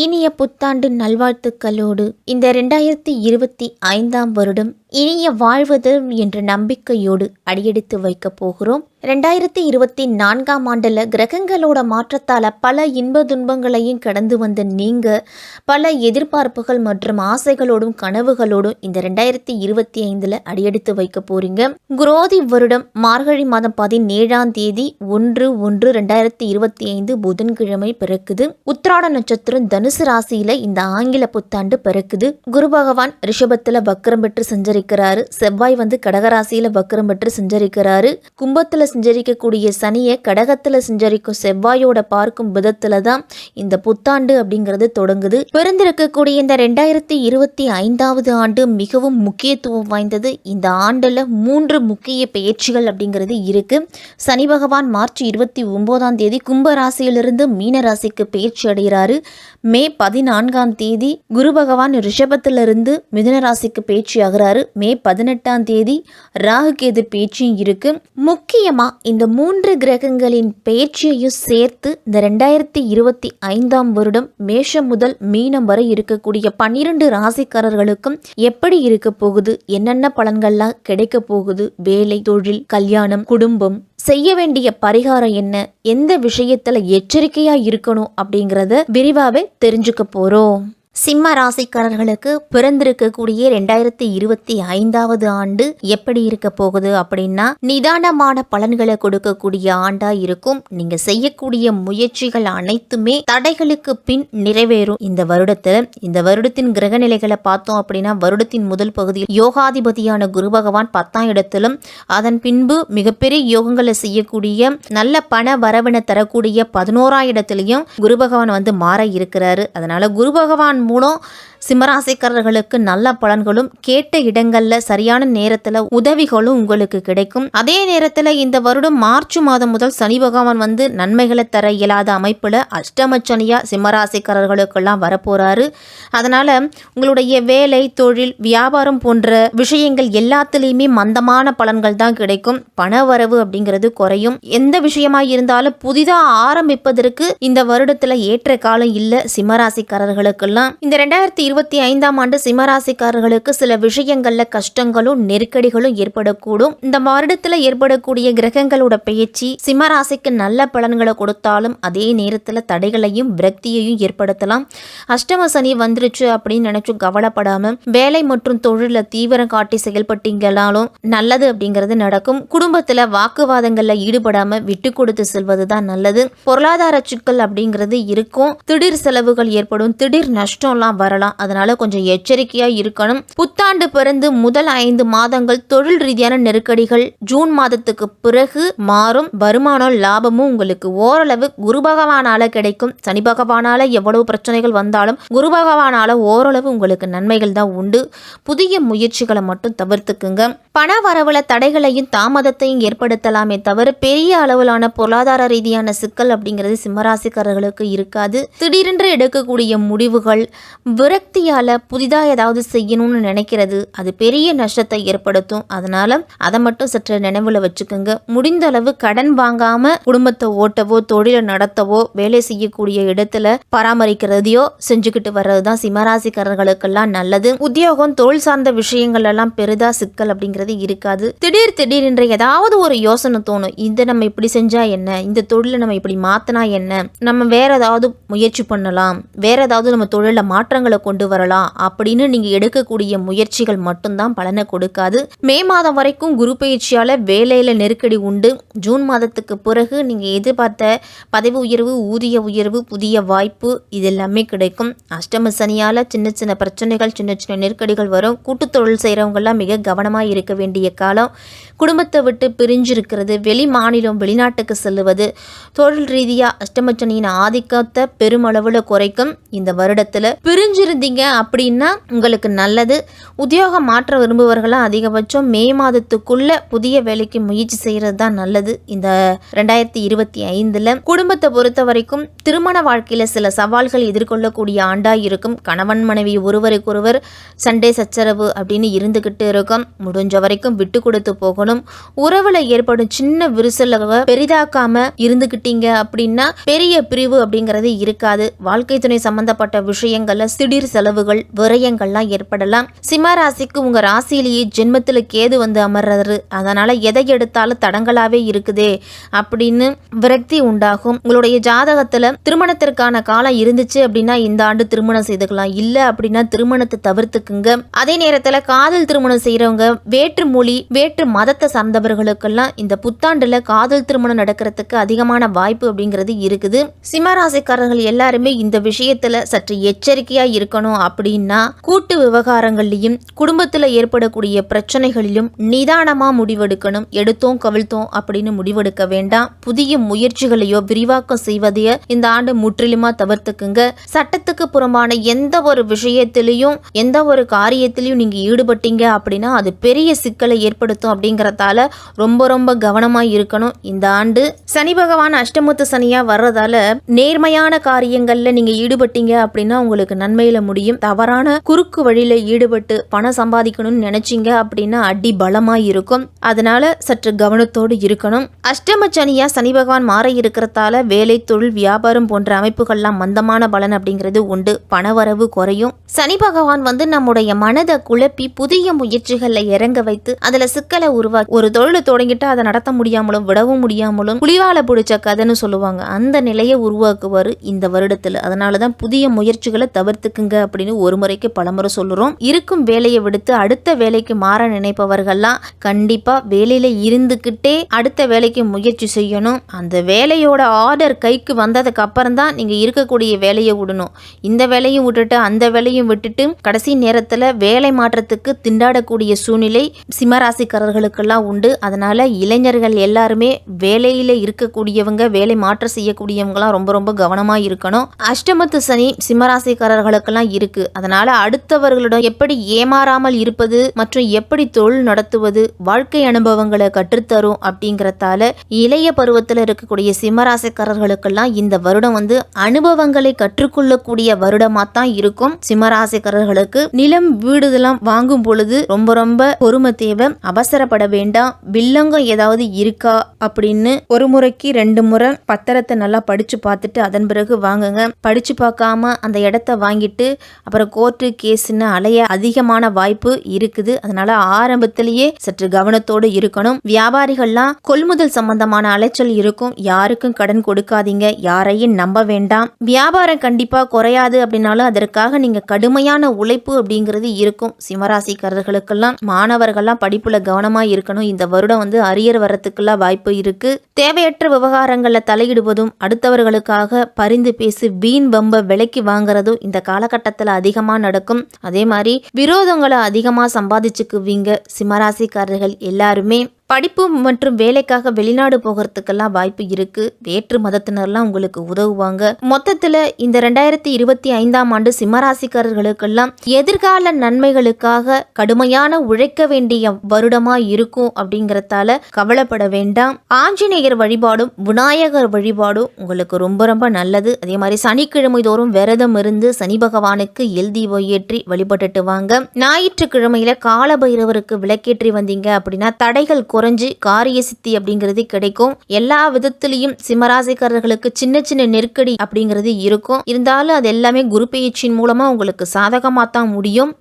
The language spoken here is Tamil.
இனிய புத்தாண்டு நல்வாழ்த்துக்களோடு இந்த 2025ஆம் வருடம் இனிய வாழ்வது என்ற நம்பிக்கையோடு அடியெடுத்து வைக்கப் போகிறோம். 2024ஆம் ஆண்டில் கிரகங்களோட மாற்றத்தால் பல இன்ப துன்பங்களையும் கடந்து வந்த நீங்கள் பல எதிர்பார்ப்புகள் மற்றும் ஆசைகளோடும் கனவுகளோடும் இந்த 2025 அடியெடுத்து வைக்க போறீங்க. குரோதி வருடம் மார்கழி மாதம் 17ஆம் தேதி 1/1/2025 புதன்கிழமை பிறக்குது. உத்திராட நட்சத்திரம் தனுசு ராசியில இந்த ஆங்கில புத்தாண்டு பிறக்குது. குரு பகவான் ரிஷபத்துல வக்ரம் பெற்று சஞ்சரிக்கிறாரு. செவ்வாய் கடகராசியில வக்ரம் பெற்று சஞ்சரிக்கிறாரு. கும்பத்துல சஞ்சரிக்கக்கூடிய சனியை கடகத்துல சஞ்சரிக்கும் செவ்வாயோட பார்க்கும் விதத்துல தான் இந்த புத்தாண்டு அப்படிங்கிறது தொடங்குது. பிறந்திருக்கக்கூடிய இந்த 2025வது ஆண்டு மிகவும் முக்கியத்துவம் வாய்ந்தது. இந்த ஆண்டுல 3 முக்கிய பெயர்ச்சிகள் அப்படிங்கிறது இருக்கு. சனி பகவான் மார்ச் 29ஆம் தேதி கும்ப ராசியிலிருந்து மீன ராசிக்கு பெயர்ச்சி அடைகிறாரு. மே 14ஆம் தேதி குரு பகவான் ரிஷபத்திலிருந்து மிதுன ராசிக்கு பேச்சு ஆகிறாரு. மே 18ஆம் தேதி ராகு கேது பேச்சும் இருக்கு. முக்கியமா இந்த 3 கிரகங்களின் பெயர்ச்சியையும் சேர்த்து இந்த 2025ஆம் வருடம் மேஷம் முதல் மீனம் வரை இருக்கக்கூடிய 12 ராசிக்காரர்களுக்கும் எப்படி இருக்க போகுது, என்னென்ன பலன்கள்லாம் கிடைக்க போகுது, வேலை, தொழில், கல்யாணம், குடும்பம், செய்ய வேண்டிய பரிகாரம் என்ன, எந்த விஷயத்துல எச்சரிக்கையா இருக்கணும் அப்படிங்கிறத விரிவாவே தெரிஞ்சுக்க போறோம். சிம்ம ராசிக்காரர்களுக்கு பிறந்திருக்கக்கூடிய 2025வது ஆண்டு எப்படி இருக்க போகுது அப்படின்னா நிதானமான பலன்களை கொடுக்கக்கூடிய ஆண்டா இருக்கும். நீங்க செய்யக்கூடிய முயற்சிகள் அனைத்துமே தடைகளுக்கு பின் நிறைவேறும். இந்த வருடத்தின் கிரக நிலைகளை பார்த்தோம் அப்படின்னா வருடத்தின் முதல் பகுதியில் யோகாதிபதியான குரு பகவான் 10ஆம் இடத்திலும், அதன் பின்பு மிகப்பெரிய யோகங்களை செய்யக்கூடிய நல்ல பண வரவினை தரக்கூடிய 11ஆம் இடத்திலையும் குரு பகவான் மாற இருக்கிறாரு. அதனால குரு பகவான் மூலம் சிம்மராசிக்காரர்களுக்கு நல்ல பலன்களும் கேட்ட இடங்கள்ல சரியான நேரத்துல உதவிகளும் உங்களுக்கு கிடைக்கும். அதே நேரத்துல இந்த வருடம் மார்ச் மாதம் முதல் சனி பகவான் நன்மைகளை தர இயலாத அமைப்புல அஷ்டமச்சனியா சிம்மராசிக்காரர்களுக்கெல்லாம் வரப்போறாரு. அதனால உங்களுடைய வேலை, தொழில், வியாபாரம் போன்ற விஷயங்கள் எல்லாத்துலேயுமே மந்தமான பலன்கள் தான் கிடைக்கும். பண வரவு அப்படிங்கிறது குறையும். எந்த விஷயமா இருந்தாலும் புதிதா ஆரம்பிப்பதற்கு இந்த வருடத்துல ஏற்ற காலம் இல்ல சிம்மராசிக்காரர்களுக்கெல்லாம். இந்த 2025ஆம் ஆண்டு சிம்மராசிக்காரர்களுக்கு சில விஷயங்கள்ல கஷ்டங்களும் நெருக்கடிகளும் ஏற்படக்கூடும். இந்த வருடத்துல ஏற்படக்கூடிய கிரகங்களோட பெயர்ச்சி சிம்மராசிக்கு நல்ல பலன்களை கொடுத்தாலும் அதே நேரத்துல தடைகளையும் விரக்தியையும் ஏற்படுத்தலாம். அஷ்டம சனி வந்துருச்சு அப்படின்னு நினைச்சு கவலைப்படாம வேலை மற்றும் தொழில தீவிரம் காட்டி செயல்பட்டீங்களாலும் நல்லது அப்படிங்கிறது நடக்கும். குடும்பத்துல வாக்குவாதங்கள்ல ஈடுபடாம விட்டு கொடுத்து செல்வதுதான் நல்லது. பொருளாதார சிக்கல் அப்படிங்கிறது இருக்கும். திடீர் செலவுகள் ஏற்படும். திடீர் நஷ்டம்லாம் வரலாம். அதனால கொஞ்சம் எச்சரிக்கையா இருக்கணும். புத்தாண்டு பிறந்து முதல் 5 மாதங்கள் தொழில் ரீதியான நெருக்கடிகள் ஜூன் மாதத்துக்கு பிறகு மாறும். வருமானம், லாபமும் உங்களுக்கு ஓரளவு குரு பகவானால கிடைக்கும். சனி பகவானால எவ்வளவு பிரச்சனைகள் வந்தாலும் குரு பகவானால ஓரளவு உங்களுக்கு நன்மைகள் தான் உண்டு. புதிய முயற்சிகளை மட்டும் தவிர்த்துக்குங்க. பண வரவுல தடைகளையும் தாமதத்தையும் ஏற்படுத்தலாமே தவிர பெரிய அளவிலான பொருளாதார ரீதியான சிக்கல் அப்படிங்கிறது சிம்மராசிக்காரர்களுக்கு இருக்காது. திடீரென்று எடுக்கக்கூடிய முடிவுகள், விரக்தியால புதிதா ஏதாவது செய்யணும்னு நினைக்கிறது அது பெரிய நஷ்டத்தை ஏற்படுத்தும். அதனால அதை மட்டும் சற்று நினைவுல வச்சுக்கோங்க. முடிந்த அளவு கடன் வாங்காம குடும்பத்தை ஓட்டவோ, தொழிலை நடத்தவோ, வேலை செய்யக்கூடிய இடத்துல பராமரிக்கிறதையோ செஞ்சுக்கிட்டு வர்றதுதான் சிம்மராசிக்காரர்களுக்கெல்லாம் நல்லது. உத்தியோகம், தொழில் சார்ந்த விஷயங்கள் எல்லாம் பெரிதா சிக்கல் அப்படிங்கிறது இருக்காது. திடீரென்று ஏதாவது ஒரு யோசனை தோணும். இதை நம்ம இப்படி செஞ்சா என்ன, இந்த தொழிலை நம்ம இப்படி மாத்தினா என்ன, நம்ம வேற ஏதாவது முயற்சி பண்ணலாம், வேற ஏதாவது நம்ம தொழில மாற்றங்களை கொண்டு வரலாம் அப்படின்னு நீங்க எடுக்கக்கூடிய முயற்சிகள் மட்டும்தான் பலனை கொடுக்காது. மே மாதம் வரைக்கும் குரு பயிற்சியால வேலையில நெருக்கடி உண்டு. ஜூன் மாதத்துக்கு பிறகு நீங்க எதிர்பார்த்த பதவி உயர்வு, ஊதிய உயர்வு, புதிய வாய்ப்பு இது எல்லாமே கிடைக்கும். அஷ்டம சனியால சின்ன சின்ன பிரச்சனைகள், சின்ன சின்ன நெருக்கடிகள் வரும். கூட்டு தொழில் செய்யறவங்க எல்லாம் மிக கவனமா இருக்க வேண்டிய காலம். குடும்பத்தை விட்டு பிரிஞ்சிருக்கிறது, வெளி மாநிலம், வெளிநாட்டுக்கு செல்லுவது, தொழில் ரீதியா அஷ்டமச்சனியின் ஆதிக்கத்தை பெருமளவுல குறைக்கும். இந்த வருடத்துல பிரிஞ்சிருந்தீங்க இருந்தீங்க அப்படின்னா உங்களுக்கு நல்லது. உத்தியோகம் மாற்ற விரும்புவர்களாம் அதிகபட்சம் மே மாதத்துக்குள்ள புதிய வேலைக்கு முயற்சி செய்கிறது தான் நல்லது. இந்த 2025 குடும்பத்தை பொறுத்த வரைக்கும் திருமண வாழ்க்கையில சில சவால்கள் எதிர்கொள்ளக்கூடிய ஆண்டா இருக்கும். கணவன் மனைவி ஒருவருக்கொருவர் சண்டை சச்சரவு அப்படின்னு இருந்துகிட்டு இருக்கும். முடிஞ்ச வரைக்கும் விட்டு கொடுத்து போகணும். உறவுல ஏற்படும் சின்ன விரிசல பெரிதாக்காம இருந்துகிட்டீங்க அப்படின்னா பெரிய பிரிவு அப்படிங்கிறது இருக்காது. வாழ்க்கை துணை சம்பந்தப்பட்ட விஷயங்கள்ல திடீர் செலவுகள் விரயங்கள்லாம் ஏற்படலாம். சிம்ம ராசிக்கு உங்க ராசியிலேயே ஜென்மத்துல கேது வந்து அமர்றாரு. அதனால எதை எடுத்தாலும் தடங்களாவே இருக்குதே அப்படின்னு விரக்தி உண்டாகும். உங்களுடைய ஜாதகத்துல திருமணத்திற்கான காலம் இருந்துச்சு அப்படின்னா இந்த ஆண்டு திருமணம் செய்துக்கலாம். இல்ல அப்படின்னா திருமணத்தை தவிர்த்துக்குங்க. அதே நேரத்துல காதல் திருமணம் செய்யறவங்க வேற்று மொழி வேற்று மதத்தை சார்ந்தவர்களுக்கெல்லாம் இந்த புத்தாண்டுல காதல் திருமணம் நடக்கிறதுக்கு அதிகமான வாய்ப்பு அப்படிங்கிறது இருக்குது. சிம்மராசிக்காரர்கள் எல்லாருமே இந்த விஷயத்துல சற்று எச்சரிக்கையா இருக்கணும். அப்படின்னா கூட்டு விவகாரங்கள்லையும் குடும்பத்துல ஏற்படக்கூடிய பிரச்சனைகளிலும் நிதானமா முடிவெடுக்கணும். எடுத்தோம் கவிழ்த்தோம் அப்படின்னு முடிவெடுக்க வேண்டாம். புதிய முயற்சிகளையோ விரிவாக்கம் செய்வதையோ இந்த ஆண்டு முற்றிலுமா தவிர்த்துக்குங்க. சட்டத்துக்கு புறம்பான எந்த ஒரு விஷயத்திலையும் எந்த ஒரு காரியத்திலையும் நீங்க ஈடுபட்டீங்க அப்படின்னா அது பெரிய சிக்கலை ஏற்படுத்தும். அப்படிங்கறதால ரொம்ப ரொம்ப கவனமா இருக்கணும். இந்த ஆண்டு சனி பகவான் அஷ்டமத்து சனியா வர்றதால நேர்மையான காரியங்கள்ல நீங்க ஈடுபட்டீங்க அப்படின்னா உங்களுக்கு நன்மையில முடியும். தவறான குறுக்கு வழியில ஈடுபட்டு பணம் சம்பாதிக்கணும்னு நினைச்சீங்க அப்படின்னா அடி பலமா இருக்கும். அதனால சற்று கவனத்தோடு இருக்கணும். அஷ்டம சனியா சனி பகவான் மாற இருக்கிறதால வேலை தொழில் வியாபாரம் போன்ற அமைப்புகள்லாம் மந்தமான பலன் அப்படிங்கிறது உண்டு. பணவரவு குறையும். சனி பகவான் வந்து நம்முடைய மனதை குழப்பி புதிய முயற்சிகள்ல இறங்க வைத்து அதுல சிக்கலை உருவாக்கி ஒரு தொழிலை தொடங்கிட்டு அதை நடத்த முடியாமலும் விடவும் முடியாமலும் புலிவால பிடிச்ச கதைன்னு சொல்லுவாங்க. அந்த நிலையை உருவாக்குவாரு இந்த வருடத்துல. அதனாலதான் புதிய முயற்சிகளை தவிர்த்துக்குங்க அப்படின்னு ஒரு முறைக்கு பலமுறை சொல்லுறோம். இருக்கும் வேலையை விடுத்து அடுத்த வேலைக்கு மாற நினைப்பவர்கள்லாம் கண்டிப்பா வேலையில இருந்துகிட்டே அடுத்த வேலைக்கு முயற்சி செய்யணும். அந்த வேலையோட ஆர்டர் கைக்கு வந்ததுக்கு அப்புறம் தான் நீங்க இருக்கக்கூடிய வேலையை விடணும். இந்த வேலையும் விட்டுட்டு அந்த வேலையும் விட்டுட்டு கடைசி நேரத்துல வேலை மாற்றத்துக்கு திண்டாடக்கூடிய சூழ்நிலை சிம்மராசிக்காரர்களுக்கெல்லாம் உண்டு. அதனால இளைஞர்கள் எல்லாருமே வேலையில இருக்கக்கூடியவங்க வேலை மாற்றம் செய்யக்கூடியவங்களாம் ரொம்ப ரொம்ப கவனமா இருக்கணும். அஷ்டமத்து சனி சிம்மராசிக்காரர்களுக்கெல்லாம் இருக்கு. அதனால அடுத்தவர்களிடம் எப்படி ஏமாறாமல் இருப்பது மற்றும் எப்படி தொழில் நடத்துவது வாழ்க்கை அனுபவங்களை கற்றுத்தரும். அப்படிங்கறதால இளைய பருவத்தில் இருக்கக்கூடிய சிம்மராசிக்காரர்களுக்கெல்லாம் இந்த வருடம் வந்து அனுபவங்களை கற்றுக்கொள்ளக்கூடிய வருடமா தான் இருக்கும். சிம்மராசிக்காரர்களுக்கு நிலம் வீடுதெல்லாம் வாங்கும் பொழுது ரொம்ப ரொம்ப பொறுமை தேவை. அவசரப்பட வேண்டாம். வில்லங்கம் ஏதாவது இருக்கா அப்படின்னு ஒரு முறைக்கு 2 முறை பத்திரத்தை நல்லா படிச்சு பார்த்துட்டு அதன் பிறகு வாங்குங்க. படிச்சு பார்க்காம அந்த இடத்த வாங்கிட்டு அப்புறம் கோர்ட்டு கேஸ்ன்னு அலைய அதிகமான வாய்ப்பு இருக்குது. அதனால ஆரம்பத்திலேயே சற்று கவனத்தோடு இருக்கணும். வியாபாரிகள்லாம் கொள்முதல் சம்பந்தமான அலைச்சல் இருக்கும். யாருக்கும் கடன் கொடுக்காதீங்க. யாரையும் நம்ப வேண்டாம். வியாபாரம் கண்டிப்பா குறையாது அப்படின்னாலும் அதற்காக நீங்க கடுமையான உழைப்பு அப்படிங்கிறது இருக்கும். சிம்மராசிக்காரர்களுக்கெல்லாம் மாணவர்கள்லாம் படிப்புல கவனமா இருக்கணும். இந்த வருடம் வந்து அரியர் வரத்துக்கெல்லாம் வாய்ப்பு இருக்கு. தேவையற்ற விவகாரங்கள்ல தலையிடுவதும் அடுத்தவர்களுக்காக பரிந்து பேசி வீண் வம்ப விலைக்கு வாங்குறதும் இந்த காலகட்டத்தில் அதிகமா நடக்கும். அதே மாதிரி விரோதங்களை அதிகமா சம்பாதிச்சுக்குவீங்க. சிம்மராசிக்காரர்கள் எல்லாருமே படிப்பு மற்றும் வேலைக்காக வெளிநாடு போகிறதுக்கெல்லாம் வாய்ப்பு இருக்கு. வேற்று மதத்தினர்லாம் உங்களுக்கு உதவுவாங்க. மொத்தத்துல இந்த 2025ஆம் ஆண்டு சிம்மராசிக்காரர்களுக்கெல்லாம் எதிர்கால நன்மைகளுக்காக கடுமையான உழைக்க வேண்டிய வருடமா இருக்கும். அப்படிங்கறதால கவலைப்பட வேண்டாம். ஆஞ்சநேயர் வழிபாடும் விநாயகர் வழிபாடும் உங்களுக்கு ரொம்ப ரொம்ப நல்லது. அதே மாதிரி சனிக்கிழமை தோறும் விரதம் இருந்து சனி பகவானுக்கு எல் தீபம் ஏற்றி வழிபட்டுட்டு வாங்க. ஞாயிற்றுக்கிழமையில கால பைரவருக்கு விளக்கேற்றி வந்தீங்க அப்படின்னா தடைகள் குறைஞ்சு காரிய சித்தி அப்படிங்கிறது கிடைக்கும். எல்லா விதத்திலையும் சிம்மராசிக்காரர்களுக்கு சின்ன சின்ன நெருக்கடி அப்படிங்கிறது இருக்கும். இருந்தாலும் அது எல்லாமே குரு பெயர்ச்சியின் மூலமா உங்களுக்கு சாதகமா தான் முடியும்.